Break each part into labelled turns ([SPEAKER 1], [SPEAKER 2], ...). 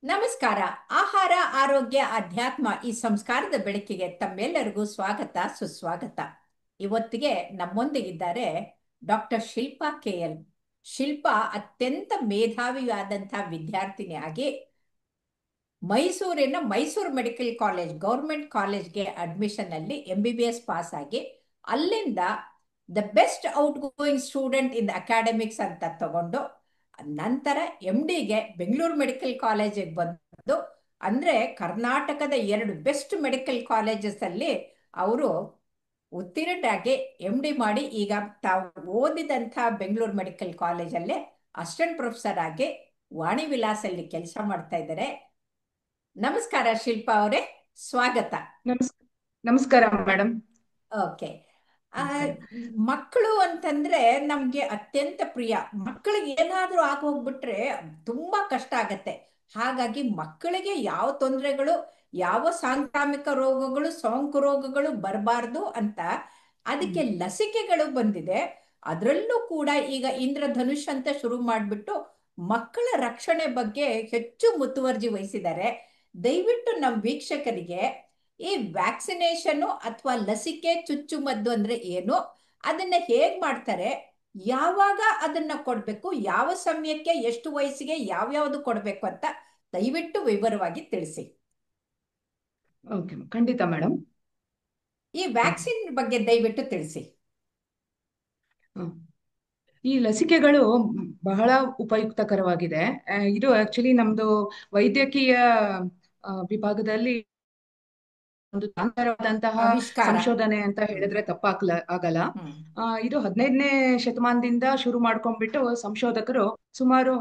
[SPEAKER 1] ನಮಸ್ಕಾರ. ಆಹಾರ, ಆರೋಗ್ಯ, ಅಧ್ಯಾತ್ಮ ಈ ಸಂಸ್ಕಾರದ ಬೆಳಕಿಗೆ ತಮ್ಮೆಲ್ಲರಿಗೂ ಸ್ವಾಗತ, ಸುಸ್ವಾಗತ. ಇವತ್ತಿಗೆ ನಮ್ಮೊಂದಿಗಿದ್ದಾರೆ ಡಾಕ್ಟರ್ ಶಿಲ್ಪಾ KL. ಶಿಲ್ಪಾ ಅತ್ಯಂತ ಮೇಧಾವಿಯಾದಂತಹ ವಿದ್ಯಾರ್ಥಿನಿಯಾಗಿ ಮೈಸೂರಿನ ಮೈಸೂರು ಮೆಡಿಕಲ್ ಕಾಲೇಜ್ ಗೌರ್ಮೆಂಟ್ ಕಾಲೇಜ್ಗೆ ಅಡ್ಮಿಷನ್ ಅಲ್ಲಿ MBBS ಪಾಸ್ ಆಗಿ ಅಲ್ಲಿಂದ the best out going student in academics ಅಂತ ತಗೊಂಡು ನಂತರ MDಗೆ ಬೆಂಗಳೂರು ಮೆಡಿಕಲ್ ಕಾಲೇಜಿಗೆ ಬಂದು, ಅಂದ್ರೆ ಕರ್ನಾಟಕದ 2 ಬೆಸ್ಟ್ ಮೆಡಿಕಲ್ ಕಾಲೇಜಸ್ ಅಲ್ಲಿ ಅವರು ಉತ್ತೀರ್ಣರಾಗಿ MD ಮಾಡಿ ಈಗ ತಾವು ಓದಿದಂಥ ಬೆಂಗಳೂರು ಮೆಡಿಕಲ್ ಕಾಲೇಜಲ್ಲೇ ಅಸಿಸ್ಟೆಂಟ್ ಪ್ರೊಫೆಸರ್ ಆಗಿ ವಾಣಿ ವಿಲಾಸಲ್ಲಿ ಕೆಲಸ ಮಾಡ್ತಾ ಇದ್ದಾರೆ. ನಮಸ್ಕಾರ ಶಿಲ್ಪಾ ಅವರೇ, ಸ್ವಾಗತ.
[SPEAKER 2] ನಮಸ್ಕಾರ ಮೇಡಮ್.
[SPEAKER 1] ಓಕೆ. ಮಕ್ಕಳು ಅಂತಂದ್ರೆ ನಮ್ಗೆ ಅತ್ಯಂತ ಪ್ರಿಯ. ಮಕ್ಕಳಿಗೆ ಏನಾದ್ರೂ ಆಗೋಗ್ಬಿಟ್ರೆ ತುಂಬಾ ಕಷ್ಟ ಆಗತ್ತೆ. ಹಾಗಾಗಿ ಮಕ್ಕಳಿಗೆ ಯಾವ ತೊಂದರೆಗಳು, ಯಾವ ಸಾಂಕ್ರಾಮಿಕ ರೋಗಗಳು, ಸೋಂಕು ರೋಗಗಳು ಬರಬಾರ್ದು ಅಂತ ಅದಕ್ಕೆ ಲಸಿಕೆಗಳು ಬಂದಿದೆ. ಅದರಲ್ಲೂ ಕೂಡ ಈಗ ಇಂದ್ರಧನುಷ್ ಅಂತ ಶುರು ಮಾಡಿಬಿಟ್ಟು ಮಕ್ಕಳ ರಕ್ಷಣೆ ಬಗ್ಗೆ ಹೆಚ್ಚು ಮುತುವರ್ಜಿ ವಹಿಸಿದ್ದಾರೆ. ದಯವಿಟ್ಟು ನಮ್ಮ ವೀಕ್ಷಕರಿಗೆ ಈ ವ್ಯಾಕ್ಸಿನೇಷನ್ ಅಥವಾ ಲಸಿಕೆ ಚುಚ್ಚುಮದ್ದು ಅಂದ್ರೆ ಏನು, ಅದನ್ನ ಹೇಗ್ ಮಾಡ್ತಾರೆ, ಯಾವಾಗ ಅದನ್ನ ಕೊಡ್ಬೇಕು, ಯಾವ ಸಮಯಕ್ಕೆ, ಎಷ್ಟು ವಯಸ್ಸಿಗೆ ಯಾವ್ಯಾವ್ದು ಕೊಡ್ಬೇಕು ಅಂತ ದಯವಿಟ್ಟು ವಿವರವಾಗಿ ತಿಳಿಸಿ.
[SPEAKER 2] ಓಕೆ, ಖಂಡಿತ ಮೇಡಮ್.
[SPEAKER 1] ಈ ವ್ಯಾಕ್ಸಿನ್ ಬಗ್ಗೆ ದಯವಿಟ್ಟು ತಿಳಿಸಿ.
[SPEAKER 2] ಈ ಲಸಿಕೆಗಳು ಬಹಳ ಉಪಯುಕ್ತಕರವಾಗಿದೆ. ಇದು ಆಕ್ಚುಲಿ ನಮ್ದು ವೈದ್ಯಕೀಯ ವಿಭಾಗದಲ್ಲಿ ಒಂದು ತಾಂತರವಾದಂತಹ
[SPEAKER 1] ಆವಿಷ್ಕಾರ.
[SPEAKER 2] ಸಂಶೋಧನೆ ಅಂತ ಹೇಳಿದ್ರೆ ಆಗಲ್ಲ. ಇದು 15ನೇ ಶತಮಾನದಿಂದ ಶುರು ಮಾಡ್ಕೊಂಡ್ಬಿಟ್ಟು ಸಂಶೋಧಕರು ಸುಮಾರು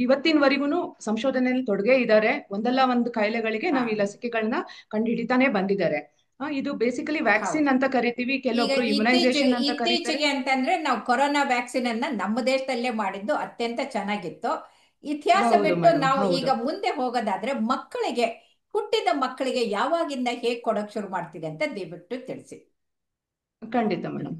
[SPEAKER 2] ಇವತ್ತಿನವರೆಗೂ ಸಂಶೋಧನೆಯಲ್ಲಿ ತೊಡಗೇ ಇದ್ದಾರೆ. ಒಂದಲ್ಲ ಒಂದು ಕಾಯಿಲೆಗಳಿಗೆ ನಾವು ಈ ಲಸಿಕೆಗಳನ್ನ ಕಂಡುಹಿಡಿತಾನೆ ಬಂದಿದ್ದಾರೆ. ಇದು ಬೇಸಿಕಲಿ ವ್ಯಾಕ್ಸಿನ್ ಅಂತ ಕರಿತೀವಿ, ಕೆಲವೊಬ್ರು ಇಮ್ಯುನೈಸೇಷನ್ ಅಂತ ಕರೀತಾರೆ.
[SPEAKER 1] ಇತ್ತೀಚೆಗೆ ಅಂತಂದ್ರೆ ನಾವು ಕೊರೋನಾ ವ್ಯಾಕ್ಸಿನ್ ಅನ್ನ ನಮ್ಮ ದೇಶದಲ್ಲೇ ಮಾಡಿದ್ದು ಅತ್ಯಂತ ಚೆನ್ನಾಗಿತ್ತು. ಇತಿಹಾಸ ಬಿಟ್ಟು ನಾವು ಈಗ ಮುಂದೆ ಹೋಗೋದಾದ್ರೆ ಮಕ್ಕಳಿಗೆ, ಹುಟ್ಟಿದ ಮಕ್ಕಳಿಗೆ ಯಾವಾಗಿಂದ ಹೇಗ್ ಕೊಡಕ್ ಶುರು ಮಾಡ್ತಿದೆ ಅಂತ ದಯವಿಟ್ಟು ತಿಳಿಸಿ.
[SPEAKER 2] ಖಂಡಿತ ಮೇಡಮ್.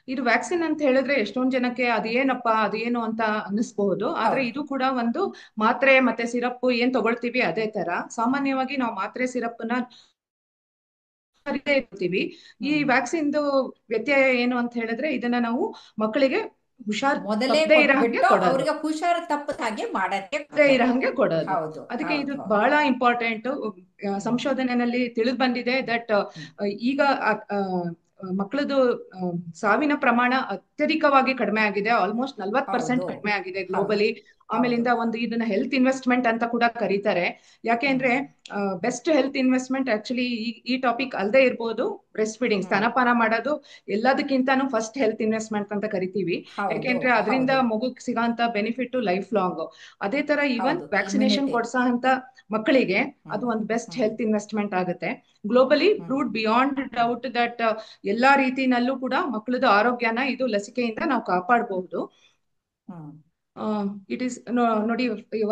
[SPEAKER 2] ಇದು ವ್ಯಾಕ್ಸಿನ್ ಅಂತ ಹೇಳಿದ್ರೆ ಎಷ್ಟೊಂದ್ ಜನಕ್ಕೆ ಅದೇನಪ್ಪ ಅದೇನು ಅಂತ ಅನ್ನಿಸ್ಬಹುದು. ಆದ್ರೆ ಇದು ಕೂಡ ಒಂದು ಮಾತ್ರೆ ಮತ್ತೆ ಸಿರಪ್ ಏನ್ ತಗೊಳ್ತೀವಿ ಅದೇ ತರ. ಸಾಮಾನ್ಯವಾಗಿ ನಾವು ಮಾತ್ರೆ ಸಿರಪ್ನ ಇರ್ತೀವಿ. ಈ ವ್ಯಾಕ್ಸಿನ್ ವ್ಯತ್ಯಯ ಏನು ಅಂತ ಹೇಳಿದ್ರೆ ಇದನ್ನ ನಾವು ಮಕ್ಕಳಿಗೆ ಹುಷಾರ್
[SPEAKER 1] ಅವ್ರಿಗೆ ಹುಷಾರು ತಪ್ಪದ ಹಾಗೆ
[SPEAKER 2] ಇರಂಗೆ ಕೊಡೋದು. ಅದಕ್ಕೆ ಇದು ಬಹಳ ಇಂಪಾರ್ಟೆಂಟ್. ಸಂಶೋಧನೆಯಲ್ಲಿ ತಿಳಿದು ಬಂದಿದೆ ದಟ್ ಈಗ ಮಕ್ಕಳದು ಸಾವಿನ ಪ್ರಮಾಣ ಅತ್ಯಧಿಕವಾಗಿ ಕಡಿಮೆ ಆಗಿದೆ. ಆಲ್ಮೋಸ್ಟ್ 40% ಕಡಿಮೆ ಆಗಿದೆ ಗ್ಲೋಬಲಿ. ಆಮೇಲಿಂದ ಇದನ್ನ ಹೆಲ್ತ್ ಇನ್ವೆಸ್ಟ್ಮೆಂಟ್ ಅಂತ ಕೂಡ ಕರೀತಾರೆ. ಯಾಕೆ ಅಂದ್ರೆ ಬೆಸ್ಟ್ ಹೆಲ್ತ್ ಇನ್ವೆಸ್ಟ್ಮೆಂಟ್ ಆಕ್ಚುಲಿ ಈ ಟಾಪಿಕ್ ಅಲ್ಲದೆ ಇರ್ಬೋದು. ಬ್ರೆಸ್ಟ್ ಫೀಡಿಂಗ್, ಸ್ತನಪಾನ ಮಾಡೋದು ಎಲ್ಲದಕ್ಕಿಂತಾನು ಫಸ್ಟ್ ಹೆಲ್ತ್ ಇನ್ವೆಸ್ಟ್ಮೆಂಟ್ ಅಂತ ಕರಿತೀವಿ. ಯಾಕೆಂದ್ರೆ ಅದರಿಂದ ಮಗುಗ್ ಸಿಗೋಂತ ಬೆನಿಫಿಟ್ ಲೈಫ್ ಲಾಂಗ್. ಅದೇ ತರ ಈವನ್ ವ್ಯಾಕ್ಸಿನೇಷನ್ ಕೊಡ್ಸೋ ಅಂತ ಮಕ್ಕಳಿಗೆ ಅದು ಒಂದು ಬೆಸ್ಟ್ ಹೆಲ್ತ್ ಇನ್ವೆಸ್ಟ್ಮೆಂಟ್ ಆಗುತ್ತೆ. Globally proved beyond doubt that ಎಲ್ಲಾ ರೀತಿನಲ್ಲೂ ಕೂಡ ಮಕ್ಕಳದ ಆರೋಗ್ಯನ ಇದು ಲಸಿಕೆಯಿಂದ ನಾವು ಕಾಪಾಡಬಹುದು. ಇಟ್ ಈಸ್ ನೋಡಿ,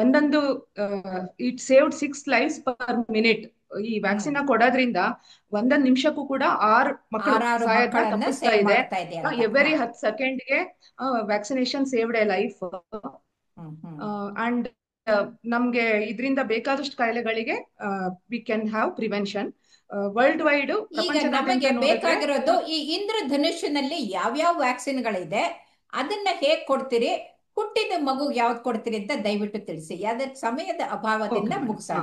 [SPEAKER 2] ಒಂದೊಂದು it saved 6 lives per minute. ಈ ವ್ಯಾಕ್ಸಿನ್ ಕೊಡೋದ್ರಿಂದ 1 ನಿಮಿಷಕ್ಕೂ ಕೂಡ 6 ಮಕ್ಕಳು ಸಾಯೋದನ್ನ ತಪ್ಪಿಸ್ತಾ ಇದೆ. ಎವ್ರಿ 10 ಸೆಕೆಂಡ್ಗೆ vaccination saved a life. And ನಮ್ಗೆ ಇದರಿಂದ ಬೇಕಾದಷ್ಟು ಕಾಯಿಲೆಗಳಿಗೆ we can have prevention worldwide.
[SPEAKER 1] ಈಗ ನಮಗೆ ಬೇಕಾಗಿರೋದು ಈ ಇಂದ್ರಧನುಷ್ನಲ್ಲಿ ಯಾವ್ಯಾವ ವ್ಯಾಕ್ಸಿನ್ಗಳಿದೆ, ಅದನ್ನ ಹೇಗ್ ಕೊಡ್ತೀರಿ, ಹುಟ್ಟಿದ ಮಗು ಯಾವ್ದು ಕೊಡ್ತೀರಿ ಅಂತ ದಯವಿಟ್ಟು ತಿಳಿಸಿ. ಅದಕ್ಕೆ ಸಮಯದ ಅಭಾವದಿಂದ ಮುಗಿಸೋಣ.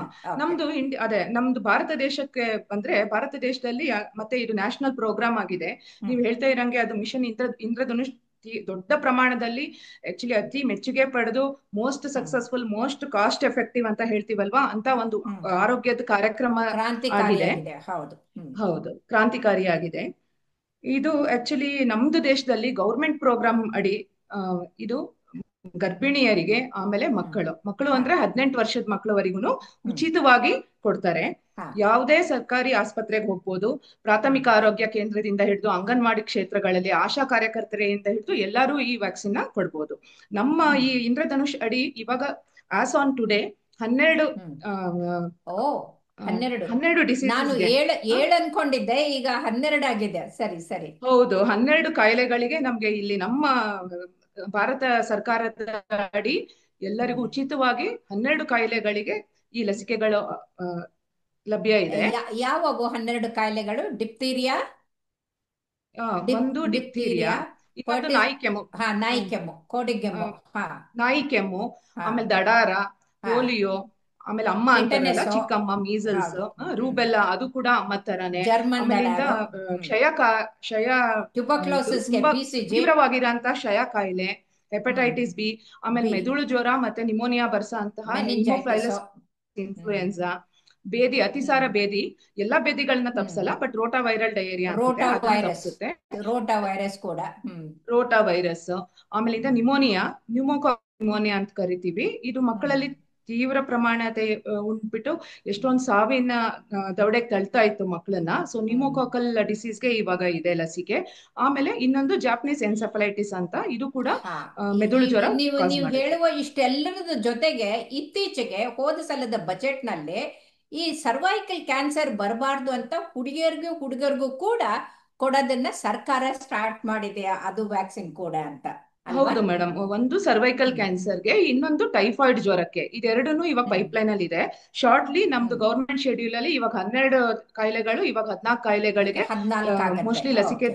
[SPEAKER 2] ನಮ್ದು ಭಾರತ ದೇಶಕ್ಕೆ ಬಂದ್ರೆ, ಭಾರತ ದೇಶದಲ್ಲಿ ಮತ್ತೆ ಇದು ನ್ಯಾಷನಲ್ ಪ್ರೋಗ್ರಾಮ್ ಆಗಿದೆ. ನೀವು ಹೇಳ್ತಾ ಇರಂಗೆ ಅದು ಮಿಷನ್ ಇಂದ್ರಧನುಷ್ ದೊಡ್ಡ ಪ್ರಮಾಣದಲ್ಲಿ ಆಕ್ಚುಲಿ ಅತಿ ಮೆಚ್ಚುಗೆ ಪಡೆದು most successful, most cost effective ಅಂತ ಹೇಳ್ತೀವಲ್ವಾ, ಅಂತ ಒಂದು ಆರೋಗ್ಯದ ಕಾರ್ಯಕ್ರಮ ಆಗಿದೆ. ಹೌದು, ಕ್ರಾಂತಿಕಾರಿಯಾಗಿದೆ. ಇದು ಆಕ್ಚುಲಿ ನಮ್ದು ದೇಶದಲ್ಲಿ ಗೌರ್ಮೆಂಟ್ ಪ್ರೋಗ್ರಾಮ್ ಅಡಿ ಇದು ಗರ್ಭಿಣಿಯರಿಗೆ, ಆಮೇಲೆ ಮಕ್ಕಳು ಅಂದ್ರೆ 18 ವರ್ಷದ ಮಕ್ಕಳವರೆಗೂ ಉಚಿತವಾಗಿ ಕೊಡ್ತಾರೆ. ಯಾವುದೇ ಸರ್ಕಾರಿ ಆಸ್ಪತ್ರೆಗೆ ಹೋಗ್ಬೋದು. ಪ್ರಾಥಮಿಕ ಆರೋಗ್ಯ ಕೇಂದ್ರದಿಂದ ಹಿಡಿದು ಅಂಗನವಾಡಿ ಕ್ಷೇತ್ರಗಳಲ್ಲಿ ಆಶಾ ಕಾರ್ಯಕರ್ತರಿಂದ ಹಿಡಿದು ಎಲ್ಲರೂ ಈ ವ್ಯಾಕ್ಸಿನ್ ಕೊಡ್ಬೋದು. ನಮ್ಮ ಈ ಇಂದ್ರಧನುಷ್ ಅಡಿ ಇವಾಗ ಆಸ್ ಆನ್ ಟುಡೇ 12 ಡಿಸೀಸ್.
[SPEAKER 1] ನಾನು 7 ಅನ್ಕೊಂಡಿದ್ದೆ, ಈಗ 12 ಆಗಿದೆ. ಸರಿ ಸರಿ.
[SPEAKER 2] ಹೌದು, 12 ಕಾಯಿಲೆಗಳಿಗೆ ನಮ್ಗೆ ಇಲ್ಲಿ ನಮ್ಮ ಭಾರತ ಸರ್ಕಾರದ ಅಡಿ ಎಲ್ಲರಿಗೂ ಉಚಿತವಾಗಿ 12 ಕಾಯಿಲೆಗಳಿಗೆ ಈ ಲಸಿಕೆಗಳು ಲಭ್ಯ ಇದೆ.
[SPEAKER 1] ಯಾವವು 12 ಕಾಯಿಲೆಗಳು? ಡಿಪ್ತೀರಿಯಾ,
[SPEAKER 2] ಒಂದು ಡಿಪ್ತೀರಿಯಾ, ಇನ್ನೊಂದು ನಾಯಿ ಕೆಮ್ಮು.
[SPEAKER 1] ನಾಯಿ ಕೆಮ್ಮು, ಕೋಡಿಗೆಮ್ಮು,
[SPEAKER 2] ನಾಯಿ ಕೆಮ್ಮು, ಆಮೇಲೆ ದಡಾರ, ಪೋಲಿಯೋ, ಆಮೇಲೆ ಅಮ್ಮ ಅಂತಾರಲ್ಲ ಚಿಕ್ಕಮ್ಮ, ಮೀಸಲ್ಸ್, ರೂಬೆಲ್ಲಾ ಅದು ಕೂಡ ಅಮ್ಮ ತರಾನೇ. ಆಮೇಲಿಂದ ಕ್ಷಯ
[SPEAKER 1] ಟ್ಯೂಬರ್ಕ್ಲೋಸಿಸ್,
[SPEAKER 2] ತುಂಬಾ ತೀವ್ರವಾಗಿರೋಂತ ಕ್ಷಯ ಕಾಯಿಲೆ, ಹೆಪಟೈಟಿಸ್ ಬಿ, ಆಮೇಲೆ ಮೆದುಳು ಜ್ವರ ಮತ್ತೆ ನಿಮೋನಿಯಾ ಬರ್ಸಾ ಅಂತಹ ಹೆಮೋಫೈಲಸ್ ಇನ್ಫ್ಲೂಯೆನ್ಸಾ, ಬೇದಿ, ಅತಿಸಾರ ಬೇದಿ, ಎಲ್ಲಾ ಬೇದಿಗಳನ್ನ ತಪ್ಸಲ್ಲ, ಬಟ್ ರೋಟಾ ವೈರಲ್ ಡಯೇರಿಯಾ ತಪ್ಸುತ್ತೆ.
[SPEAKER 1] ರೋಟಾ ವೈರಸ್ ಕೂಡ,
[SPEAKER 2] ರೋಟಾ ವೈರಸ್, ಆಮೇಲಿಂದ ನಿಮೋನಿಯಾ, ನಿಮೋನಿಯಾ ಅಂತ ಕರಿತೀವಿ. ಇದು ಮಕ್ಕಳಲ್ಲಿ ತೀವ್ರ ಪ್ರಮಾಣದ ಉಂಟ್ಬಿಟ್ಟು ಎಷ್ಟೊಂದು ಸಾವಿನ ದವಡೆಗೆ ತಳ್ತಾ ಇತ್ತು ಮಕ್ಕಳನ್ನ. ಸೊ ನ್ಯೂಮೋಕಾಕಲ್ ಡಿಸೀಸ್ಗೆ ಇವಾಗ ಇದೆ ಲಸಿಕೆ. ಆಮೇಲೆ ಇನ್ನೊಂದು ಜಾಪನೀಸ್ ಎನ್ಸೆಫಲೈಟಿಸ್ ಅಂತ, ಇದು ಕೂಡ ಮೆದುಳು ಜ್ವರ.
[SPEAKER 1] ನೀವು ಹೇಳುವ ಇಷ್ಟೆಲ್ಲರದ ಜೊತೆಗೆ ಇತ್ತೀಚೆಗೆ ಹೋದ ಸಲದ ಬಜೆಟ್ ನಲ್ಲಿ ಈ ಸರ್ವೈಕಲ್ ಕ್ಯಾನ್ಸರ್ ಬರಬಾರ್ದು ಅಂತ ಹುಡುಗರಿಗೂ ಕೂಡ ಕೊಡೋದನ್ನ ಸರ್ಕಾರ ಸ್ಟಾರ್ಟ್ ಮಾಡಿದೆ, ಅದು ವ್ಯಾಕ್ಸಿನ್ ಕೂಡ ಅಂತ.
[SPEAKER 2] ಹೌದು ಮೇಡಮ್, ಒಂದು ಸರ್ವೈಕಲ್ ಕ್ಯಾನ್ಸರ್ಗೆ, ಇನ್ನೊಂದು ಟೈಫಾಯ್ಡ್ ಜ್ವರಕ್ಕೆ. ಇದೆರಡೂ ಇವಾಗ ಪೈಪ್ಲೈನ್ ಅಲ್ಲಿ ಇದೆ. ಶಾರ್ಟ್ಲಿ ನಮ್ದು ಗವರ್ಮೆಂಟ್ ಶೆಡ್ಯೂಲ್ ಅಲ್ಲಿ ಇವಾಗ 12 ಕಾಯಿಲೆಗಳು, ಇವಾಗ 14 ಕಾಯಿಲೆಗಳಿಗೆ ಮೋಸ್ಟ್ಲಿ ಲಸಿಕೆ.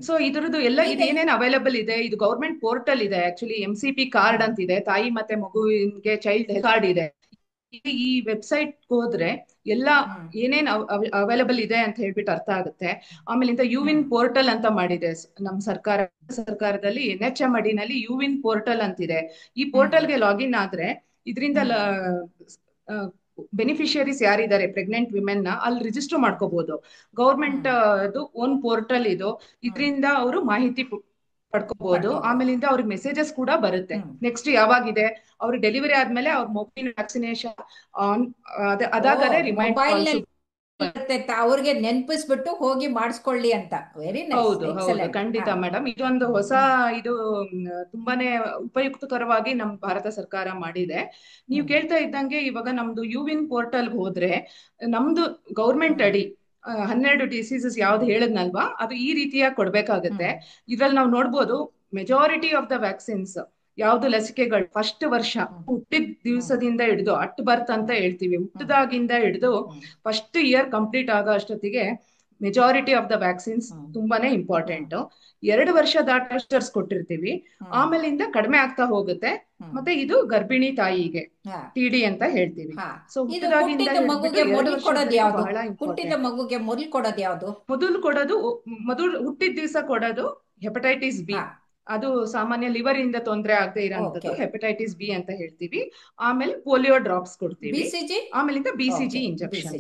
[SPEAKER 2] ಸೊ ಇದ್ರದ್ದು ಎಲ್ಲ ಇದೇನೇನು ಅವೈಲಬಲ್ ಇದೆ, ಇದು ಗವರ್ಮೆಂಟ್ ಪೋರ್ಟಲ್ ಇದೆ. ಆಕ್ಚುಲಿ MCP ಕಾರ್ಡ್ ಅಂತ ಇದೆ, ತಾಯಿ ಮತ್ತೆ ಮಗುವಿಗೆ ಚೈಲ್ಡ್ ಹೆಲ್ತ್ ಕಾರ್ಡ್ ಇದೆ. ಈ ವೆಬ್ಸೈಟ್ ಹೋದ್ರೆ ಎಲ್ಲ ಏನೇನ್ ಅವೈಲಬಲ್ ಇದೆ ಅಂತ ಹೇಳ್ಬಿಟ್ಟು ಅರ್ಥ ಆಗುತ್ತೆ. ಆಮೇಲಿಂದ ಯುವಿನ್ ಪೋರ್ಟಲ್ ಅಂತ ಮಾಡಿದೆ ನಮ್ ಸರ್ಕಾರದಲ್ಲಿ. NHM ಅಡಿನಲ್ಲಿ ಯುವಿನ್ ಪೋರ್ಟಲ್ ಅಂತಿದೆ. ಈ ಪೋರ್ಟಲ್ಗೆ ಲಾಗಿನ್ ಆದ್ರೆ ಇದರಿಂದ ಬೆನಿಫಿಷಿಯರೀಸ್ ಯಾರಿದ್ದಾರೆ ಪ್ರೆಗ್ನೆಂಟ್ ವಿಮೆನ್ ನ ಅಲ್ಲಿ ರಿಜಿಸ್ಟರ್ ಮಾಡ್ಕೋಬಹುದು. ಗವರ್ಮೆಂಟ್ ಓನ್ ಪೋರ್ಟಲ್ ಇದು. ಇದರಿಂದ ಅವರು ಮಾಹಿತಿ ಪಡ್ಕೋಬಹುದು. ಆಮೇಲಿಂದ ಅವ್ರಿಗೆ ಮೆಸೇಜಸ್ ಕೂಡ ಬರುತ್ತೆ, ನೆಕ್ಸ್ಟ್ ಯಾವಾಗಿದೆ, ಅವ್ರಿಗೆ ಡೆಲಿವರಿ ಆದ್ಮೇಲೆ ಅವ್ರ ಮೊಬೈಲ್ ವ್ಯಾಕ್ಸಿನೇಷನ್ ಅದಾಗದೆ ರಿಮೈಂಡ್
[SPEAKER 1] ಅವ್ರಿಗೆ ನೆನಪಿಸ್ಬಿಟ್ಟು ಹೋಗಿ ಮಾಡಿಸ್ಕೊಳ್ಳಿ ಅಂತ. Very nice.
[SPEAKER 2] ಹೌದು ಹೌದು, ಖಂಡಿತ ಮೇಡಮ್. ಇದೊಂದು ಹೊಸ, ಇದು ತುಂಬಾನೇ ಉಪಯುಕ್ತಕರವಾಗಿ ನಮ್ ಭಾರತ ಸರ್ಕಾರ ಮಾಡಿದೆ. ನೀವು ಕೇಳ್ತಾ ಇದ್ದಂಗೆ ಇವಾಗ ನಮ್ದು ಯುವಿನ್ ಪೋರ್ಟಲ್ ಹೋದ್ರೆ ನಮ್ದು ಗೌರ್ಮೆಂಟ್ ಅಡಿ 12 ಡಿಸೀಸಸ್ ಯಾವ್ದು ಹೇಳದ್ನಲ್ವಾ, ಅದು ಈ ರೀತಿಯಾಗಿ ಕೊಡ್ಬೇಕಾಗತ್ತೆ. ಇದ್ರಲ್ಲಿ ನಾವು ನೋಡ್ಬೋದು ಮೆಜಾರಿಟಿ ಆಫ್ ದ ವ್ಯಾಕ್ಸಿನ್ಸ್, ಯಾವ್ದು ಲಸಿಕೆಗಳು ಫಸ್ಟ್ ವರ್ಷ ಹುಟ್ಟಿದ ದಿವಸದಿಂದ ಹಿಡಿದು ಅಟ್ ಬರ್ತ್ ಅಂತ ಹೇಳ್ತೀವಿ, ಹುಟ್ಟದಾಗಿಂದ ಹಿಡಿದು ಫಸ್ಟ್ ಇಯರ್ ಕಂಪ್ಲೀಟ್ ಆಗೋ ಅಷ್ಟೊತ್ತಿಗೆ ಮೆಜಾರಿಟಿ ಆಫ್ ದ ವ್ಯಾಕ್ಸಿನ್ಸ್ ತುಂಬಾನೇ ಇಂಪಾರ್ಟೆಂಟ್. 2 ವರ್ಷ ದಾಟರ್ಸ್ ಕೊಟ್ಟಿರ್ತೀವಿ, ಆಮೇಲಿಂದ ಕಡಿಮೆ ಆಗ್ತಾ ಹೋಗುತ್ತೆ. ಮತ್ತೆ ಇದು ಗರ್ಭಿಣಿ ತಾಯಿಗೆ TD ಅಂತ ಹೇಳ್ತೀವಿ. ಸೊ
[SPEAKER 1] ಹುಟ್ಟಿದ ಮಗುಗೆ ಮೊದಲು ಕೊಡೋದು
[SPEAKER 2] ಹುಟ್ಟಿದ ದಿವಸ ಕೊಡೋದು ಹೆಪಟೈಟಿಸ್ ಬಿ. ಅದು ಸಾಮಾನ್ಯ ಲಿವರ್ ಇಂದ ತೊಂದರೆ ಆಗದೆ ಇರೋಂಥದ್ದು ಹೆಪಟೈಟಿಸ್ ಬಿ ಅಂತ ಹೇಳ್ತೀವಿ. ಆಮೇಲೆ ಪೋಲಿಯೋ ಡ್ರಾಪ್ಸ್ ಕೊಡ್ತೀವಿ. ಆಮೇಲಿಂದ BCG ಇಂಜೆಕ್ಷನ್.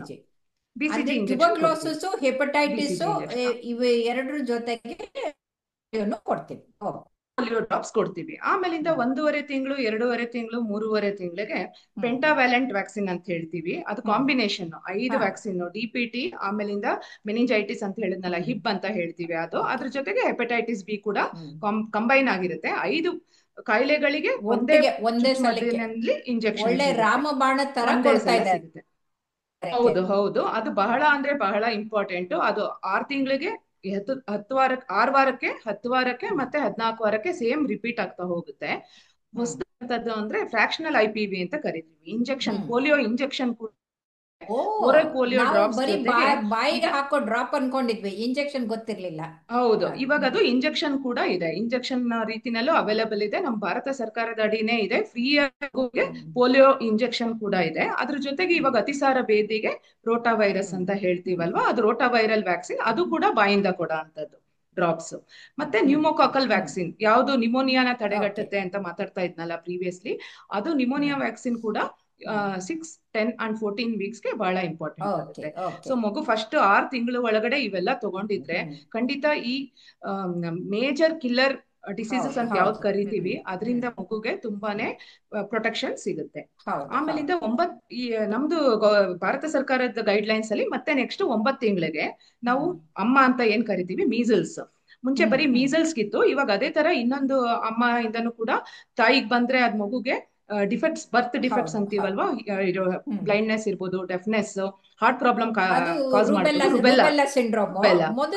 [SPEAKER 1] ಟ್ಯೂಬರ್ಕ್ಲೋಸಿಸ್, ಹೆಪಟೈಟಿಸ್ ಇವೆ ಎರಡರ ಜೊತೆಗೆ ಕೊಡ್ತೀವಿ,
[SPEAKER 2] ಪೋಲಿಯೋ ಡ್ರಾಪ್ಸ್ ಕೊಡ್ತೀವಿ. ಆಮೇಲಿಂದ 1.5 ತಿಂಗಳು, 2.5 ತಿಂಗಳು, 3.5 ತಿಂಗಳಿಗೆ ಪೆಂಟಾವ್ಯಾಲೆಂಟ್ ವ್ಯಾಕ್ಸಿನ್ ಅಂತ ಹೇಳ್ತೀವಿ. ಅದು ಕಾಂಬಿನೇಷನ್ 5 ವ್ಯಾಕ್ಸಿನ್, DPT, ಆಮೇಲಿಂದ ಮೆನಿಂಜೈಟಿಸ್ ಅಂತ ಹೇಳಿದ್ನಲ್ಲ, ಹಿಪ್ ಅಂತ ಹೇಳ್ತೀವಿ ಅದು. ಅದ್ರ ಜೊತೆಗೆ ಹೆಪಟೈಟಿಸ್ ಬಿ ಕೂಡ ಕಂಬೈನ್ ಆಗಿರುತ್ತೆ. 5 ಕಾಯಿಲೆಗಳಿಗೆ ಒಂದೇ ಸಲಿನಲ್ಲಿ ಇಂಜೆಕ್ಷನ್.
[SPEAKER 1] ಒಳ್ಳೆ ರಾಮಬಾಣ ತರ ಕೊಡ್ತಾ ಇದ್ದಾರೆ.
[SPEAKER 2] ಹೌದು ಹೌದು, ಅದು ಬಹಳ ಅಂದ್ರೆ ಬಹಳ ಇಂಪಾರ್ಟೆಂಟ್. ಅದು 6 ತಿಂಗಳಿಗೆ, 6 ವಾರಕ್ಕೆ, 10 ವಾರಕ್ಕೆ ಮತ್ತೆ 14 ವಾರಕ್ಕೆ ಸೇಮ್ ರಿಪೀಟ್ ಆಗ್ತಾ ಹೋಗುತ್ತೆ. ಹೊಸದಂತದ್ದು ಅಂದ್ರೆ ಫ್ರಾಕ್ಷನಲ್ IPV ಅಂತ ಕರಿತೀವಿ. ಇಂಜೆಕ್ಷನ್, ಪೋಲಿಯೋ ಇಂಜೆಕ್ಷನ್ ಕೂಡ. ಪೋಲಿಯೋ ಡ್ರಾಪ್ಸ್
[SPEAKER 1] ಬಾಯಿಗೆ ಹಾಕೋ ಡ್ರಾಪ್ ಅನ್ಕೊಂಡಿದ್ವಿ, ಇಂಜೆಕ್ಷನ್ ಗೊತ್ತಿರ್ಲಿಲ್ಲ.
[SPEAKER 2] ಹೌದು, ಇವಾಗ ಅದು ಇಂಜೆಕ್ಷನ್ ಕೂಡ ಇದೆ. ಇಂಜೆಕ್ಷನ್ ರೀತಿನಲ್ಲೂ ಅವೈಲಬಲ್ ಇದೆ. ನಮ್ಮ ಭಾರತ ಸರ್ಕಾರದ ಅಡಿನೇ ಇದೆ. ಫ್ರೀ ಆಗಿ ಪೋಲಿಯೋ ಇಂಜೆಕ್ಷನ್ ಕೂಡ ಇದೆ. ಅದ್ರ ಜೊತೆಗೆ ಇವಾಗ ಅತಿಸಾರ ಬೇದಿಗೆ ರೋಟಾ ವೈರಸ್ ಅಂತ ಹೇಳ್ತೀವಲ್ವಾ, ಅದು ರೋಟಾ ವೈರಲ್ ವ್ಯಾಕ್ಸಿನ್, ಅದು ಕೂಡ ಬಾಯಿಂದ ಕೊಡೋ ಅಂತದ್ದು ಡ್ರಾಪ್ಸ್. ಮತ್ತೆ ನ್ಯೂಮೋಕಾಕಲ್ ವ್ಯಾಕ್ಸಿನ್, ಯಾವ್ದು ನಿಮೋನಿಯಾನ ತಡೆಗಟ್ಟುತ್ತೆ ಅಂತ ಮಾತಾಡ್ತಾ ಇದ್ನಲ್ಲ ಪ್ರೀವಿಯಸ್ಲಿ, ಅದು ನಿಮೋನಿಯಾ ವ್ಯಾಕ್ಸಿನ್ ಕೂಡ 6, 10 and 14 ವೀಕ್ಸ್ಗೆ ಬಹಳ ಇಂಪಾರ್ಟೆಂಟ್ ಆಗುತ್ತೆ. ಸೊ ಮಗು ಫಸ್ಟ್ 6 ತಿಂಗಳು ಒಳಗಡೆ ಇವೆಲ್ಲ ತಗೊಂಡಿದ್ರೆ ಖಂಡಿತ ಈ ಮೇಜರ್ ಕಿಲ್ಲರ್ ಡಿಸೀಸಸ್ ಅಂತ ಯಾವ್ದು ಕರಿತೀವಿ ಅದರಿಂದ ಮಗುಗೆ ತುಂಬಾನೇ ಪ್ರೊಟೆಕ್ಷನ್ ಸಿಗುತ್ತೆ. ಆಮೇಲಿಂದ ನಮ್ದು ಭಾರತ ಸರ್ಕಾರದ ಗೈಡ್ ಲೈನ್ಸ್ ಅಲ್ಲಿ ಮತ್ತೆ ನೆಕ್ಸ್ಟ್ 9 ತಿಂಗಳಿಗೆ ನಾವು ಅಮ್ಮ ಅಂತ ಏನ್ ಕರಿತೀವಿ, ಮೀಸಲ್ಸ್. ಮುಂಚೆ ಬರೀ ಮೀಸಲ್ಸ್ ಗಿತ್ತು, ಇವಾಗ ಅದೇ ತರ ಇನ್ನೊಂದು ಅಮ್ಮ ಇಂದನೂ ಕೂಡ ತಾಯಿಗ್ ಬಂದ್ರೆ ಅದ್ ಮಗುಗೆ ಡಿಫೆಕ್ಟ್ಸ್, ಬರ್ತ್ ಡಿಫೆಕ್ಟ್ಸ್ ಅಂತೀವಲ್ವಾ, ಬ್ಲೈಂಡ್ನೆಸ್ ಇರ್ಬೋದು, ಡೆಫ್ನೆಸ್, ಹಾರ್ಟ್ ಪ್ರಾಬ್ಲಮ್ ಕಾಸ್ ಮಾಡ್ಬೋದು, ರುಬೆಲ್ಲಾ ಸಿಂಡ್ರೋಮ್,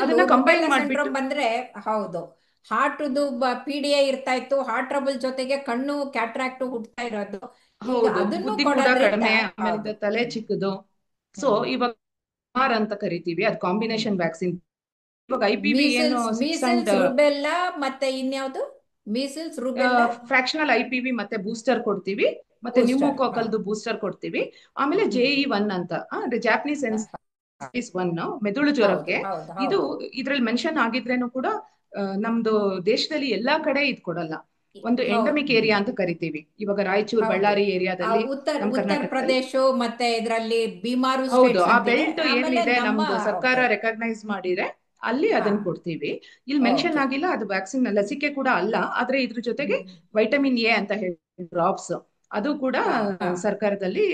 [SPEAKER 2] ಅದನ್ನ ಕಂಬೈನ್ ಮಾಡ್ಬಿಟ್ಟು
[SPEAKER 1] ಬಂದ್ರೆ ಹೌದು ಹಾರ್ಟ್ದು PDA ಇರ್ತಾ ಇತ್ತು, ಹಾರ್ಟ್ ಟ್ರಬಲ್ ಜೊತೆಗೆ ಕಣ್ಣು ಕ್ಯಾಟ್ರಾಕ್ಟ್ ಹುಟ್ತಾ ಇರೋದು. ಈಗ
[SPEAKER 2] ಹೌದು,
[SPEAKER 1] ಅದನ್ನು
[SPEAKER 2] ಬುದ್ಧಿ ಕೂಡ
[SPEAKER 1] ಕೊಡೋದ್ರಿಂದ
[SPEAKER 2] ಕಡಿಮೆ,
[SPEAKER 1] ಹೌದು.
[SPEAKER 2] ಆಮೇಲಿಂದ ತಲೆ ಚಿಕ್ಕದು. ಸೊ
[SPEAKER 1] ಹ್ಮ್
[SPEAKER 2] ಇವಾಗ ಆರ್ ಅಂತ ಕರಿತೀವಿ, ಅದು
[SPEAKER 1] ಹ್ಮ್
[SPEAKER 2] ಕಾಂಬಿನೇಷನ್ ವ್ಯಾಕ್ಸಿನ್. ಇವಾಗ IPV ಏನು
[SPEAKER 1] ಮೀಸಲ್ಸ್
[SPEAKER 2] 6 ಅಂಡ್
[SPEAKER 1] ಮೀಸಲ್ಸ್ ರುಬೆಲ್ಲಾ ಮತ್ತೆ ಇನ್ಯಾವುದು? ಮೀಸಲ್ಸ್ ರುಬೆಲ್ಲಾ
[SPEAKER 2] ಫ್ರಾಕ್ಷನಲ್ IPV ಮತ್ತೆ ಬೂಸ್ಟರ್ ಕೊಡ್ತೀವಿ, ಮತ್ತೆ
[SPEAKER 1] ಬೂಸ್ಟರ್. ಹಾ
[SPEAKER 2] ನ್ಯೂಮೋಕಾಕಲ್ದು ಬೂಸ್ಟರ್ ಕೊಡ್ತೀವಿ. ಆಮೇಲೆ
[SPEAKER 1] ಹ್ಮ್
[SPEAKER 2] JE1 ಅಂತ ಜಾಪನೀಸ್ ಒನ್ ಮೆದುಳು
[SPEAKER 1] ಹೌದು
[SPEAKER 2] ಜ್ವರಕ್ಕೆ.
[SPEAKER 1] ಹೌದು
[SPEAKER 2] ಇದು
[SPEAKER 1] ಹೌದು.
[SPEAKER 2] ಇದ್ರಲ್ಲಿ ಮೆನ್ಷನ್ ಆಗಿದ್ರೇನು ಕೂಡ ನಮ್ದು ದೇಶದಲ್ಲಿ ಎಲ್ಲಾ ಕಡೆ ಇದ್ ಕೊಡಲ್ಲ. ಒಂದು ಎಂಡಮಿಕ್
[SPEAKER 1] ಹೌದು.
[SPEAKER 2] ಏರಿಯಾ ಅಂತ ಕರಿತೀವಿ. ಇವಾಗ ರಾಯಚೂರು
[SPEAKER 1] ಹೌದು.
[SPEAKER 2] ಬಳ್ಳಾರಿ ಏರಿಯಾದಲ್ಲಿ, ನಮ್
[SPEAKER 1] ಉತ್ತರ
[SPEAKER 2] ಕರ್ನಾಟಕದಲ್ಲಿ.
[SPEAKER 1] ಪ್ರದೇಶ ಮತ್ತೆ ಇದರಲ್ಲಿ ಬೀಮಾರು
[SPEAKER 2] ಹೌದು,
[SPEAKER 1] ಸ್ಟೇಟ್ಸ್
[SPEAKER 2] ಆ
[SPEAKER 1] ಅಂತೀವಿ.
[SPEAKER 2] ಬೆಲ್ಟ್
[SPEAKER 1] ಆಮೇಲೆ
[SPEAKER 2] ಏನಿದೆ
[SPEAKER 1] ನಮ್ಮ
[SPEAKER 2] ನಮ್ದು ಸರ್ಕಾರ
[SPEAKER 1] ಓಕೆ.
[SPEAKER 2] ರೆಕಗ್ನೈಸ್ ಮಾಡಿದ್ರೆ ಅಲ್ಲಿ
[SPEAKER 1] ಹಾ
[SPEAKER 2] ಅದನ್ನ ಕೊಡ್ತೀವಿ. ಇಲ್ಲಿ ಮೆನ್ಷನ್
[SPEAKER 1] ಓಕೆ.
[SPEAKER 2] ಆಗಿಲ್ಲ, ಅದು ವ್ಯಾಕ್ಸಿನ್ ಲಸಿಕೆ ಕೂಡ ಅಲ್ಲ. ಆದ್ರೆ ಇದ್ರ ಜೊತೆಗೆ
[SPEAKER 1] ಹ್ಮ್
[SPEAKER 2] ವೈಟಮಿನ್ ಎ ಅಂತ ಹೇಳಿ ಡ್ರಾಪ್ಸ್, ಅದು ಕೂಡ
[SPEAKER 1] ಹಾ ಹಾ
[SPEAKER 2] ಸರ್ಕಾರದಲ್ಲಿ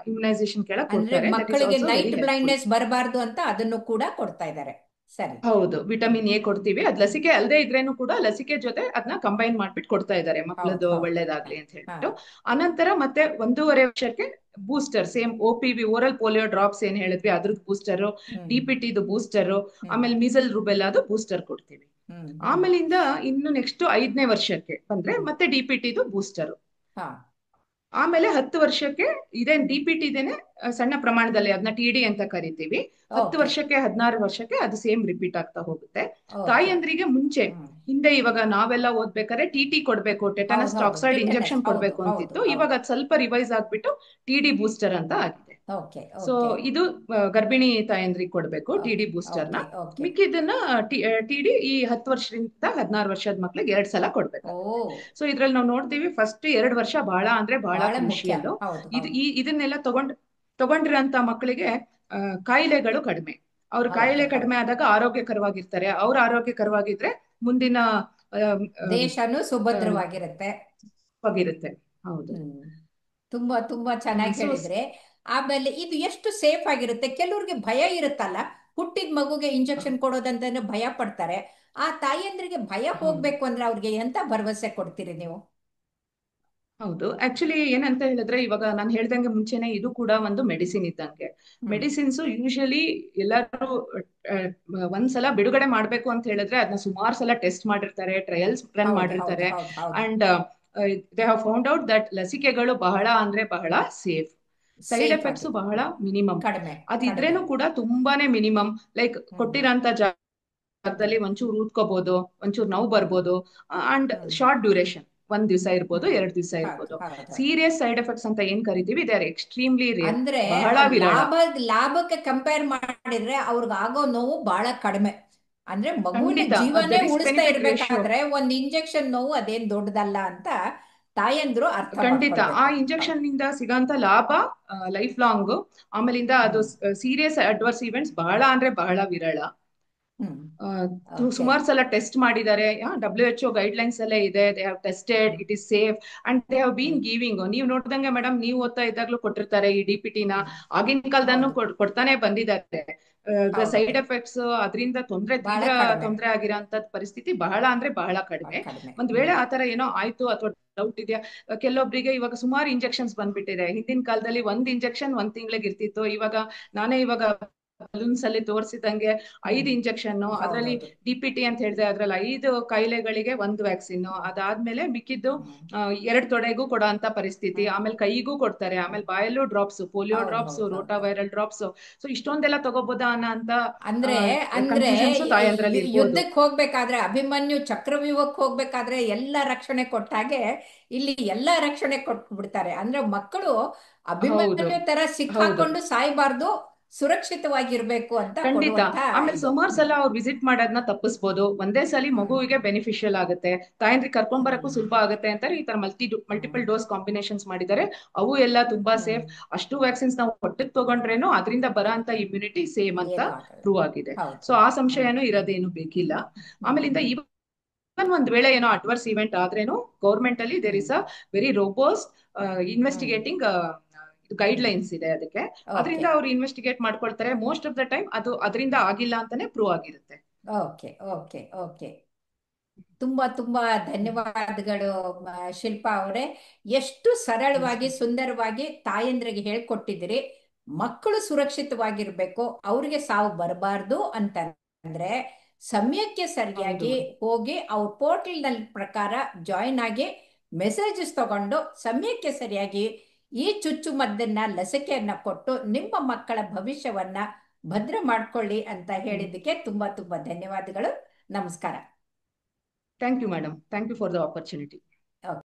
[SPEAKER 2] ಇಮ್ಯುನೈಸೇಷನ್ ಕೆಳಗೆ
[SPEAKER 1] ಅಂದ್ರೆ
[SPEAKER 2] ಕೊಡ್ತಾರೆ. ದಟ್ ಇಸ್
[SPEAKER 1] ಮಕ್ಕಳಿಗೆ
[SPEAKER 2] also very
[SPEAKER 1] night
[SPEAKER 2] helpful.
[SPEAKER 1] Blindness ಬರಬಾರ್ದು ಅಂತ ಅದನ್ನು ಕೂಡ ಕೊಡ್ತಾ ಇದ್ದಾರೆ. ಸರಿ.
[SPEAKER 2] ಹೌದು,
[SPEAKER 1] ಹ್ಮ್
[SPEAKER 2] ವಿಟಮಿನ್ ಎ ಕೊಡ್ತೀವಿ. ಅದ್ ಲಸಿಕೆ ಅಲ್ಲದೆ ಇದ್ರೇನು ಕೂಡ ಲಸಿಕೆ ಜೊತೆ ಅದನ್ನ ಕಂಬೈನ್ ಮಾಡ್ಬಿಟ್ಟು ಕೊಡ್ತಾ ಇದ್ದಾರೆ,
[SPEAKER 1] ಹೌದು
[SPEAKER 2] ಮಕ್ಕಳದು
[SPEAKER 1] ಹೌದು. ಹಾ
[SPEAKER 2] ಒಳ್ಳೇದಾಗ್ಲಿ ಅಂತ
[SPEAKER 1] ಹಾ
[SPEAKER 2] ಹೇಳ್ಬಿಟ್ಟು. ಅನಂತರ ಮತ್ತೆ 1.5 ವರ್ಷಕ್ಕೆ booster, same OPV oral polio drops ಏನ್ ಹೇಳಿದ್ವಿ ಅದ್ರದ್ದು ಬೂಸ್ಟರ್,
[SPEAKER 1] ಹ್ಮ್
[SPEAKER 2] DPT ಬೂಸ್ಟರ್,
[SPEAKER 1] ಹ್ಮ್
[SPEAKER 2] ಆಮೇಲೆ ಮೀಸಲ್ ರುಬೆಲಾದು ಬೂಸ್ಟರ್ ಕೊಡ್ತೀವಿ.
[SPEAKER 1] ಹ್ಮ್
[SPEAKER 2] ಆಮೇಲಿಂದ ಇನ್ನು ನೆಕ್ಸ್ಟ್ 5ನೇ ವರ್ಷಕ್ಕೆ ಬಂದ್ರೆ
[SPEAKER 1] ಹ್ಮ್
[SPEAKER 2] ಮತ್ತೆ DPT ಬೂಸ್ಟರ್.
[SPEAKER 1] ಹಾ
[SPEAKER 2] ಆಮೇಲೆ 10 ವರ್ಷಕ್ಕೆ ಇದೇನ್ DPT ಇದೇನೆ ಸಣ್ಣ ಪ್ರಮಾಣದಲ್ಲಿ ಅದನ್ನ TD ಅಂತ ಕರಿತೀವಿ. ಹತ್ತು
[SPEAKER 1] ಓಕೆ
[SPEAKER 2] ವರ್ಷಕ್ಕೆ 16 ವರ್ಷಕ್ಕೆ ಅದು ಸೇಮ್ ರಿಪೀಟ್ ಆಗ್ತಾ ಹೋಗುತ್ತೆ.
[SPEAKER 1] ಓಕೆ.
[SPEAKER 2] ತಾಯಂದ್ರಿಗೆ ಮುಂಚೆ,
[SPEAKER 1] ಹ್ಮ್
[SPEAKER 2] ಹಿಂದೆ ಇವಾಗ ನಾವೆಲ್ಲ ಓದ್ಬೇಕಾದ್ರೆ TT ಕೊಡ್ಬೇಕು,
[SPEAKER 1] ಹೌದು
[SPEAKER 2] ಟೆಟನಸ್
[SPEAKER 1] ಹೌದು.
[SPEAKER 2] ಟಾಕ್ಸೈಡ್
[SPEAKER 1] ಟಿಟನಸ್
[SPEAKER 2] ಇಂಜೆಕ್ಷನ್
[SPEAKER 1] ಹೌದು
[SPEAKER 2] ಕೊಡ್ಬೇಕು
[SPEAKER 1] ಹೌದು
[SPEAKER 2] ಅಂತಿತ್ತು. ಇವಾಗ
[SPEAKER 1] ಹೌದು.
[SPEAKER 2] ಅದು ಸ್ವಲ್ಪ ರಿವೈಸ್ ಆಗ್ಬಿಟ್ಟು TD ಬೂಸ್ಟರ್ ಅಂತ ಆಗಿದೆ.
[SPEAKER 1] ಓಕೆ
[SPEAKER 2] ಸೊ
[SPEAKER 1] ಓಕೆ
[SPEAKER 2] ಇದು ಗರ್ಭಿಣಿ ತಾಯಂದ್ರಿಗೆ ಕೊಡ್ಬೇಕು TD
[SPEAKER 1] ಓಕೆ
[SPEAKER 2] ಬೂಸ್ಟರ್ನ.
[SPEAKER 1] Okay okay.
[SPEAKER 2] ಮಿಕ್ಕಿದನ್ನ TD ಈ 10 ವರ್ಷದಿಂದ 16 ವರ್ಷದ ಮಕ್ಳಿಗೆ 2 ಸಲ
[SPEAKER 1] ಓ
[SPEAKER 2] ಕೊಡ್ಬೇಕಾಗುತ್ತೆ. ಸೊ ಇದ್ರಲ್ಲಿ ನಾವು ನೋಡ್ತೀವಿ, ಫಸ್ಟ್ 2 ವರ್ಷ ಬಹಳ ಅಂದ್ರೆ ಬಹಳ
[SPEAKER 1] ಬಹಳ ಮುಖ್ಯ.
[SPEAKER 2] ಕ್ರೂಷಿಯಲ್.
[SPEAKER 1] ಹೌದು
[SPEAKER 2] ಇದು
[SPEAKER 1] ಹೌದು
[SPEAKER 2] ಇದನ್ನೆಲ್ಲ ತಗೊಂಡಿರೋಂತ ಮಕ್ಕಳಿಗೆ ಕಾಯಿಲೆಗಳು ಕಡಿಮೆ. ಅವ್ರ
[SPEAKER 1] ಹೌದು
[SPEAKER 2] ಕಾಯಿಲೆ ಕಡಿಮೆ
[SPEAKER 1] ಹೌದು.
[SPEAKER 2] ಆದಾಗ ಆರೋಗ್ಯಕರವಾಗಿರ್ತಾರೆ. ಅವ್ರ ಆರೋಗ್ಯಕರವಾಗಿದ್ರೆ ಮುಂದಿನ
[SPEAKER 1] ದೇಶನೂ ಸುಭದ್ರವಾಗಿರುತ್ತೆ.
[SPEAKER 2] ವಾಗಿರುತ್ತೆ. ಹೌದು.
[SPEAKER 1] ಹ್ಮ್ ತುಂಬಾ ತುಂಬಾ ಚೆನ್ನಾಗಿ
[SPEAKER 2] ಸೊ
[SPEAKER 1] ಹೇಳಿದ್ರೆ. ಆಮೇಲೆ ಇದು ಎಷ್ಟು ಸೇಫ್ ಆಗಿರುತ್ತೆ? ಕೆಲವ್ರಿಗೆ ಭಯ ಇರುತ್ತಲ್ಲ, ಹುಟ್ಟಿದ ಮಗುಗೆ ಇಂಜೆಕ್ಷನ್ ಕೊಡೋದಂತಂದ್ರೆ ಭಯ ಪಡ್ತಾರೆ. ಆ ತಾಯಿಯಂದ್ರಿಗೆ ಭಯ
[SPEAKER 2] ಹೌದು,
[SPEAKER 1] ಹೋಗ್ಬೇಕು ಅಂದ್ರೆ ಅವ್ರಿಗೆ ಎಂತ ಭರವಸೆ ಕೊಡ್ತೀರಿ ನೀವು?
[SPEAKER 2] ಹೌದು. ಆಕ್ಚುಲಿ ಏನಂತ ಹೇಳಿದ್ರೆ, ಇವಾಗ ನಾನು ಹೇಳ್ದಂಗೆ ಮುಂಚೆನೆ ಇದು ಕೂಡ ಒಂದು ಮೆಡಿಸಿನ್ ಇದ್ದಂಗೆ.
[SPEAKER 1] ಹ್ಮ್
[SPEAKER 2] ಮೆಡಿಸಿನ್ಸ್ ಯೂಶಲಿ ಎಲ್ಲರೂ ಒಂದ್ಸಲ ಬಿಡುಗಡೆ ಮಾಡ್ಬೇಕು ಅಂತ ಹೇಳಿದ್ರೆ ಅದನ್ನ ಸುಮಾರು ಸಲ ಟೆಸ್ಟ್ ಮಾಡಿರ್ತಾರೆ, ಟ್ರಯಲ್ಸ್ ರನ್
[SPEAKER 1] ಹೌದು ಹೌದು
[SPEAKER 2] ಮಾಡಿರ್ತಾರೆ.
[SPEAKER 1] ಹೌದು ಹೌದು.
[SPEAKER 2] And they have found out that ಲಸಿಕೆಗಳು ಬಹಳ ಅಂದ್ರೆ ಬಹಳ ಸೇಫ್. ಸೈಡ್
[SPEAKER 1] ಸೇಫ್
[SPEAKER 2] ಎಫೆಕ್ಟ್ಸ್
[SPEAKER 1] ಆಗಿದೆ.
[SPEAKER 2] ಬಹಳ ಮಿನಿಮಮ್.
[SPEAKER 1] ಕಡಿಮೆ ಕಡಿಮೆ.
[SPEAKER 2] ಅದಿದ್ರೇನು ಕೂಡ ತುಂಬಾನೇ ಮಿನಿಮಮ್. ಲೈಕ್
[SPEAKER 1] ಹ್ಮ್
[SPEAKER 2] ಕೊಟ್ಟಿರೋಂತ ಜಾಗದಲ್ಲಿ ಒಂಚೂರು ಊದ್ಕೋಬಹುದು, ಒಂಚೂರು ನೋವು
[SPEAKER 1] ಹ್ಮ್
[SPEAKER 2] ಬರ್ಬೋದು. ಅಂಡ್
[SPEAKER 1] ಹ್ಮ್
[SPEAKER 2] ಶಾರ್ಟ್ ಡ್ಯೂರೇಷನ್, 1 ದಿವಸ ಇರ್ಬೋದು,
[SPEAKER 1] ಹ್ಮ್
[SPEAKER 2] 2 ದಿವಸ
[SPEAKER 1] ಹೌದು
[SPEAKER 2] ಇರ್ಬೋದು.
[SPEAKER 1] ಹೌದು ಹೌದು.
[SPEAKER 2] ಸೀರಿಯಸ್ ಸೈಡ್ ಎಫೆಕ್ಟ್ಸ್ ಅಂತ ಏನ್ ಕರಿತೀವಿ, ದೇ ಆರ್ ಎಕ್ಸ್ಟ್ರೀಮ್ಲಿ ರೇರ್,
[SPEAKER 1] ಅಂದ್ರೆ
[SPEAKER 2] ಬಹಳ ವಿರಳ.
[SPEAKER 1] ಲಾಭಕ್ಕೆ ಕಂಪೇರ್ ಮಾಡಿದ್ರೆ ಅವ್ರಿಗೆ ಆಗೋ ನೋವು ಬಹಳ ಕಡಿಮೆ. ಅಂದ್ರೆ ಮಗುವಿನ
[SPEAKER 2] ಖಂಡಿತ
[SPEAKER 1] ಜೀವನೇ
[SPEAKER 2] ರಿಸ್ಕ್
[SPEAKER 1] ಉಳಿಸ್ತಾ
[SPEAKER 2] ಬೆನಿಫಿಟ್ ರೇಷಿಯೋ.
[SPEAKER 1] ಇರ್ಬೇಕಾದ್ರೆ ಒಂದ್ ಇಂಜೆಕ್ಷನ್ ನೋವು ಅದೇನ್ ದೊಡ್ಡದಲ್ಲ ಅಂತ ತಾಯಂದ್ರು ಅರ್ಥ
[SPEAKER 2] ಖಂಡಿತ ಆ
[SPEAKER 1] ಮಾಡ್ಕೊಳ್ಬೇಕು. ಹೌದು.
[SPEAKER 2] ಇಂಜೆಕ್ಷನ್ ನಿಂದ ಸಿಗಂತ ಲಾಭ ಲೈಫ್ ಲಾಂಗ್. ಆಮೇಲಿಂದ ಅದು
[SPEAKER 1] ಹ್ಮ್
[SPEAKER 2] ಸೀರಿಯಸ್ ಅಡ್ವರ್ಸ್ ಇವೆಂಟ್ಸ್ ಬಹಳ ಅಂದ್ರೆ ಬಹಳ ವಿರಳ.
[SPEAKER 1] ಹ್ಮ್ ಓಕೆ.
[SPEAKER 2] ಸುಮಾರು ಸಲ ಟೆಸ್ಟ್ ಮಾಡಿದ್ದಾರೆ. WHO ಗೈಡ್ಲೈನ್ಸ್ ಅಲ್ಲೇ ಇದೆ. They have tested,
[SPEAKER 1] hmm
[SPEAKER 2] it is safe and they have been
[SPEAKER 1] hmm
[SPEAKER 2] giving. ನೀವು ನೋಡ್ದಂಗೆ ಮೇಡಮ್, ನೀವು ಓದ್ತಾ ಇದ್ದಾಗ್ಲೂ ಕೊಟ್ಟಿರ್ತಾರೆ ಈ DPT
[SPEAKER 1] ಹ್ಮ್
[SPEAKER 2] ಆಗಿನ ಕಾಲದನ್ನು
[SPEAKER 1] ಹೌದು
[SPEAKER 2] ಕೊಡ್ತಾನೆ ಬಂದಿದ್ದಾರೆ.
[SPEAKER 1] ಹೌದು.
[SPEAKER 2] ಸೈಡ್ ಎಫೆಕ್ಟ್ಸ್ ಅದರಿಂದ
[SPEAKER 1] ಬಹಳ
[SPEAKER 2] ತೀವ್ರ
[SPEAKER 1] ಕಡಿಮೆ.
[SPEAKER 2] ತೊಂದರೆ ಆಗಿರೋಂತ ಪರಿಸ್ಥಿತಿ ಬಹಳ ಅಂದ್ರೆ ಬಹಳ
[SPEAKER 1] ಬಹಳ
[SPEAKER 2] ಕಡಿಮೆ.
[SPEAKER 1] ಕಡಿಮೆ.
[SPEAKER 2] ಒಂದ್ ವೇಳೆ
[SPEAKER 1] ಹ್ಮ್
[SPEAKER 2] ಆತರ ಏನೋ ಆಯ್ತು ಅಥವಾ ಡೌಟ್ ಇದೆಯಾ, ಕೆಲವೊಬ್ರಿಗೆ ಇವಾಗ ಸುಮಾರು ಇಂಜೆಕ್ಷನ್ಸ್ ಬಂದ್ಬಿಟ್ಟಿದೆ. ಹಿಂದಿನ ಕಾಲದಲ್ಲಿ 1 ಇಂಜೆಕ್ಷನ್ 1 ತಿಂಗಳಿಗೆ ಇರ್ತಿತ್ತು. ಇವಾಗ ಬಲೂನ್ಸ್ ಅಲ್ಲಿ ತೋರಿಸಿದಂಗೆ
[SPEAKER 1] ಹ್ಮ್
[SPEAKER 2] 5 ಇಂಜೆಕ್ಷನ್. ಅದರಲ್ಲಿ
[SPEAKER 1] ಹೌದೌದು.
[SPEAKER 2] DPT ಅಂತ ಹೇಳಿದ್ರೆ ಅದ್ರಲ್ಲಿ 5 ಕಾಯಿಲೆಗಳಿಗೆ 1 ವ್ಯಾಕ್ಸಿನ್.
[SPEAKER 1] ಹ್ಮ್
[SPEAKER 2] ಅದಾದ್ಮೇಲೆ ಮಿಕ್ಕಿದ್ದು
[SPEAKER 1] ಹ್ಮ್
[SPEAKER 2] 2 ತೊಡೆಗೂ ಕೊಡೋ ಅಂತ ಪರಿಸ್ಥಿತಿ.
[SPEAKER 1] ಹ್ಮ್
[SPEAKER 2] ಆಮೇಲೆ ಕೈಗೂ ಕೊಡ್ತಾರೆ,
[SPEAKER 1] ಹ್ಮ್
[SPEAKER 2] ಆಮೇಲೆ ಬಾಯಲ್ಲೂ ಡ್ರಾಪ್ಸ್, ಪೋಲಿಯೋ
[SPEAKER 1] ಹೌದು
[SPEAKER 2] ಡ್ರಾಪ್ಸ್,
[SPEAKER 1] ಹೌದು ಹೌದು
[SPEAKER 2] ರೋಟಾ
[SPEAKER 1] ಹೌದು.
[SPEAKER 2] Viral drops. ಸೊ ಇಷ್ಟೊಂದೆಲ್ಲ ತಗೋಬೋದಾ ಅನ್ನೋ ಅಂತ
[SPEAKER 1] ಅಂದ್ರೆ ಅಂದ್ರೆ
[SPEAKER 2] ಕನ್ಫ್ಯೂಷನ್ಸ್ ತಾಯಂದ್ರಲ್ಲಿ ಇರ್ಬೋದು.
[SPEAKER 1] ಯುದ್ಧಕ್ಕೆ ಹೋಗ್ಬೇಕಾದ್ರೆ, ಅಭಿಮನ್ಯು ಚಕ್ರವ್ಯೂಹಕ್ಕೆ ಹೋಗ್ಬೇಕಾದ್ರೆ ಎಲ್ಲ ರಕ್ಷಣೆ ಕೊಟ್ಟಾಗೆ ಇಲ್ಲಿ ಎಲ್ಲ ರಕ್ಷಣೆ ಕೊಟ್ಬಿಡ್ತಾರೆ. ಅಂದ್ರೆ ಮಕ್ಕಳು
[SPEAKER 2] ಹೌದು
[SPEAKER 1] ಅಭಿಮನ್ಯು ತರ
[SPEAKER 2] ಹೌದು
[SPEAKER 1] ಸಿಕ್ಕಾಕೊಂಡು ಸಾಯ್ಬಾರ್ದು, ಸುರಕ್ಷಿತವಾಗಿರ್ಬೇಕು ಅಂತ
[SPEAKER 2] ಖಂಡಿತ.
[SPEAKER 1] ಕೊಡುವಂತ
[SPEAKER 2] ಆಮೇಲೆ
[SPEAKER 1] ಇದು.
[SPEAKER 2] ಸುಮಾರು ಸಲ ಅವ್ರು ವಿಸಿಟ್ ಮಾಡೋದನ್ನ ತಪ್ಪಿಸ್ಬೋದು. ಒಂದೇ ಸಲ
[SPEAKER 1] ಹ್ಮ್
[SPEAKER 2] ಮಗುವಿಗೆ ಬೆನಿಫಿಷಿಯಲ್ ಆಗುತ್ತೆ, ತಾಯಂದ್ರಿಗೆ ಕರ್ಕೊಂಡ್ ಬರಕ್ಕೂ
[SPEAKER 1] ಹ್ಮ್
[SPEAKER 2] ಸುಲಭ ಆಗುತ್ತೆ ಅಂತಾರೆ. ಈ ತರ
[SPEAKER 1] ಹ್ಮ್
[SPEAKER 2] ಮಲ್ಟಿಪಲ್ ಡೋಸ್ ಕಾಂಬಿನೇಷನ್ಸ್ ಮಾಡಿದ್ದಾರೆ. ಅವು ಎಲ್ಲ ತುಂಬಾ
[SPEAKER 1] ಹ್ಮ್
[SPEAKER 2] ಸೇಫ್. ಅಷ್ಟು ವ್ಯಾಕ್ಸಿನ್ಸ್ ನಾವು ಹೊಟ್ಟೆಗೆ ತಗೊಂಡ್ರೇನು ಅದರಿಂದ ಬರೋ ಅಂತ ಇಮ್ಯುನಿಟಿ ಸೇಮ್ ಅಂತ
[SPEAKER 1] ಏನು ಆಗಲ್ಲ.
[SPEAKER 2] ಪ್ರೂವ್ ಆಗಿದೆ.
[SPEAKER 1] ಹೌದು.
[SPEAKER 2] ಸೊ ಆ
[SPEAKER 1] ಹ್ಮ್
[SPEAKER 2] ಸಂಶಯನೂ ಇರೋದೇನು ಬೇಕಿಲ್ಲ.
[SPEAKER 1] ಹ್ಮ್
[SPEAKER 2] ಆಮೇಲಿಂದ ಒಂದ್ ವೇಳೆ ಏನೋ ಅಡ್ವರ್ಸ್ ಇವೆಂಟ್ ಆದ್ರೇನು ಗೌರ್ಮೆಂಟ್ ಅಲ್ಲಿ there
[SPEAKER 1] hmm
[SPEAKER 2] is a very robust
[SPEAKER 1] hmm
[SPEAKER 2] investigating guidelines ಇದೆ ಅದಕ್ಕೆ.
[SPEAKER 1] ಓಕೆ
[SPEAKER 2] ಅದರಿಂದ ಅವ್ರು ಇನ್ವೆಸ್ಟಿಗೇಟ್ ಮಾಡ್ಕೊಳ್ತಾರೆ. ಮೋಸ್ಟ್ ಆಫ್ ದ ಟೈಮ್ ಅದು ಅದರಿಂದ ಆಗಿಲ್ಲ ಅಂತಾನೆ ಪ್ರೂವ್ ಆಗಿರುತ್ತೆ.
[SPEAKER 1] Okay okay okay. ತುಂಬಾ ತುಂಬಾ ಧನ್ಯವಾದಗಳು ಶಿಲ್ಪಾ ಅವರೇ. ಎಷ್ಟು ಸರಳವಾಗಿ ಸುಂದರವಾಗಿ ತಾಯಂದ್ರಿಗೆ ಹೇಳ್ಕೊಟ್ಟಿದ್ದೀರಿ. ಮಕ್ಕಳು ಸುರಕ್ಷಿತವಾಗಿರ್ಬೇಕು, ಅವ್ರಿಗೆ ಸಾವು ಬರಬಾರ್ದು ಅಂತಂದ್ರೆ ಸಮಯಕ್ಕೆ ಸರಿಯಾಗಿ
[SPEAKER 2] ಹೌದು.
[SPEAKER 1] ಹೋಗಿ ಅವ್ರ ಪೋರ್ಟಲ್ನಲ್ಲಿ ಪ್ರಕಾರ ಜಾಯಿನ್ ಆಗಿ ಮೆಸೇಜಸ್ ತಗೊಂಡು ಸಮಯಕ್ಕೆ ಸರಿಯಾಗಿ ಈ ಚುಚ್ಚುಮದ್ದನ್ನ ಲಸಿಕೆಯನ್ನ ಕೊಟ್ಟು ನಿಮ್ಮ ಮಕ್ಕಳ ಭವಿಷ್ಯವನ್ನ ಭದ್ರ ಮಾಡ್ಕೊಳ್ಳಿ ಅಂತ ಹೇಳಿದ್ದಕ್ಕೆ ತುಂಬಾ ತುಂಬಾ ಧನ್ಯವಾದಗಳು. ನಮಸ್ಕಾರ.
[SPEAKER 2] Thank you madam. Thank you for the opportunity.